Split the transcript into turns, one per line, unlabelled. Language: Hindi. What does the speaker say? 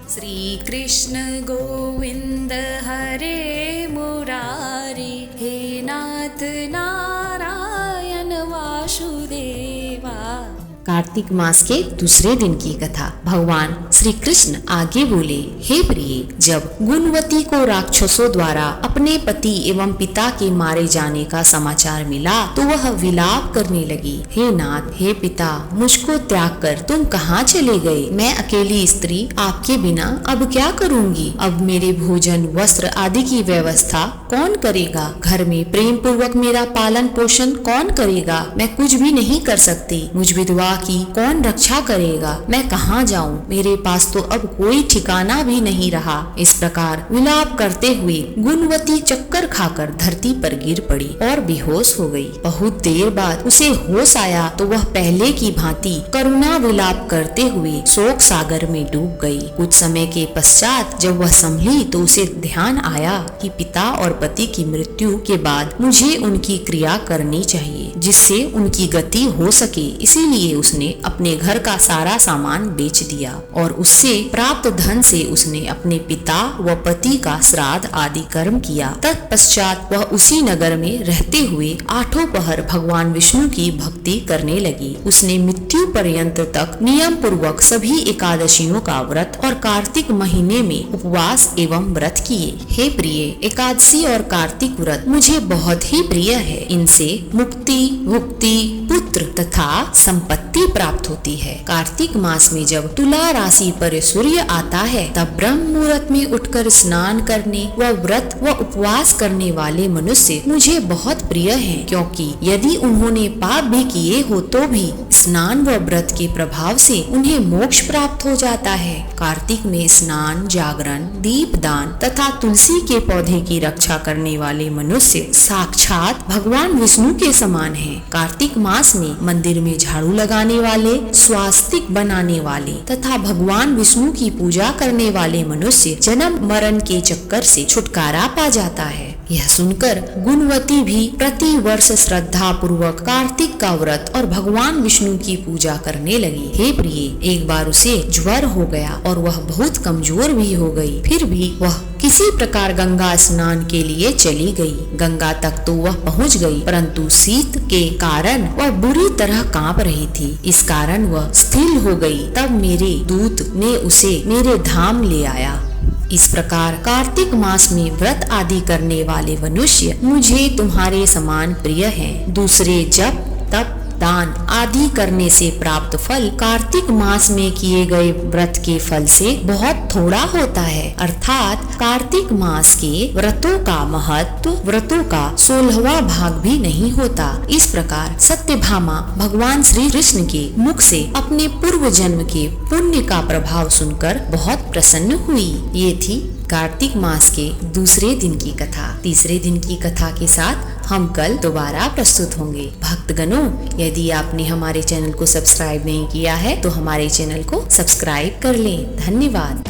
श्री कृष्ण गोविंद हरे मुरारी, हे नाथ नारायण वासुदेवा।
कार्तिक मास के दूसरे दिन की कथा। भगवान श्री कृष्ण आगे बोले, हे प्रिय, जब गुणवती को राक्षसों द्वारा अपने पति एवं पिता के मारे जाने का समाचार मिला तो वह विलाप करने लगी। हे नाथ, हे पिता, मुझको त्याग कर तुम कहाँ चले गए? मैं अकेली स्त्री आपके बिना अब क्या करूँगी? अब मेरे भोजन, वस्त्र आदि की व्यवस्था कौन करेगा? घर में प्रेम पूर्वक मेरा पालन पोषण कौन करेगा? मैं कुछ भी नहीं कर सकती। मुझ विधवा की कौन रक्षा करेगा? मैं कहाँ जाऊँ? मेरे पास तो अब कोई ठिकाना भी नहीं रहा। इस प्रकार विलाप करते हुए गुणवती चक्कर खाकर धरती पर गिर पड़ी और बेहोश हो गई। बहुत देर बाद उसे होश आया तो वह पहले की भांति करुणा विलाप करते हुए शोक सागर में डूब गई। कुछ समय के पश्चात जब वह संभली तो उसे ध्यान आया कि पिता और पति की मृत्यु के बाद मुझे उनकी क्रिया करनी चाहिए जिससे उनकी गति हो सके। इसीलिए उसने अपने घर का सारा सामान बेच दिया और उससे प्राप्त धन से उसने अपने पिता व पति का श्राद्ध आदि कर्म किया। तत्पश्चात वह उसी नगर में रहते हुए आठों पहर भगवान विष्णु की भक्ति करने लगी। उसने मृत्यु पर्यंत तक नियम पूर्वक सभी एकादशियों का व्रत और कार्तिक महीने में उपवास एवं व्रत किए। हे प्रिय, एकादशी और कार्तिक व्रत मुझे बहुत ही प्रिय है। इनसे मुक्ति, भुक्ति, पुत्र तथा संपत्ति प्राप्त होती है। कार्तिक मास में जब तुला राशि पर सूर्य आता है तब ब्रह्म मुहूर्त में उठकर स्नान करने व व्रत व उपवास करने वाले मनुष्य मुझे बहुत प्रिय हैं, क्योंकि यदि उन्होंने पाप भी किए हो तो भी स्नान व व्रत के प्रभाव से उन्हें मोक्ष प्राप्त हो जाता है। कार्तिक में स्नान, जागरण, दीप दान तथा तुलसी के पौधे की रक्षा करने वाले मनुष्य साक्षात भगवान विष्णु के समान हैं। कार्तिक मास में मंदिर में झाड़ू लगाने वाले, स्वास्तिक बनाने वाले तथा भगवान विष्णु की पूजा करने वाले मनुष्य जन्म मरण के चक्कर से छुटकारा पा जाता है। यह सुनकर गुणवती भी प्रति वर्ष श्रद्धा पूर्वक कार्तिक का व्रत और भगवान विष्णु की पूजा करने लगी। हे प्रिय, एक बार उसे ज्वर हो गया और वह बहुत कमजोर भी हो गई। फिर भी वह किसी प्रकार गंगा स्नान के लिए चली गई। गंगा तक तो वह पहुंच गई, परंतु शीत के कारण वह बुरी तरह कांप रही थी। इस कारण वह स्थिर हो गई। तब मेरे दूत ने उसे मेरे धाम ले आया। इस प्रकार कार्तिक मास में व्रत आदि करने वाले मनुष्य मुझे तुम्हारे समान प्रिय हैं। दूसरे जप, तप, दान आदि करने से प्राप्त फल कार्तिक मास में किए गए व्रत के फल से बहुत थोड़ा होता है। अर्थात कार्तिक मास के व्रतों का महत्व व्रतों का 16वां भाग भी नहीं होता। इस प्रकार सत्यभामा भगवान श्री कृष्ण के मुख से अपने पूर्व जन्म के पुण्य का प्रभाव सुनकर बहुत प्रसन्न हुई। ये थी कार्तिक मास के दूसरे दिन की कथा। तीसरे दिन की कथा के साथ हम कल दोबारा प्रस्तुत होंगे। भक्तगणों, यदि आपने हमारे चैनल को सब्सक्राइब नहीं किया है तो हमारे चैनल को सब्सक्राइब कर लें। धन्यवाद।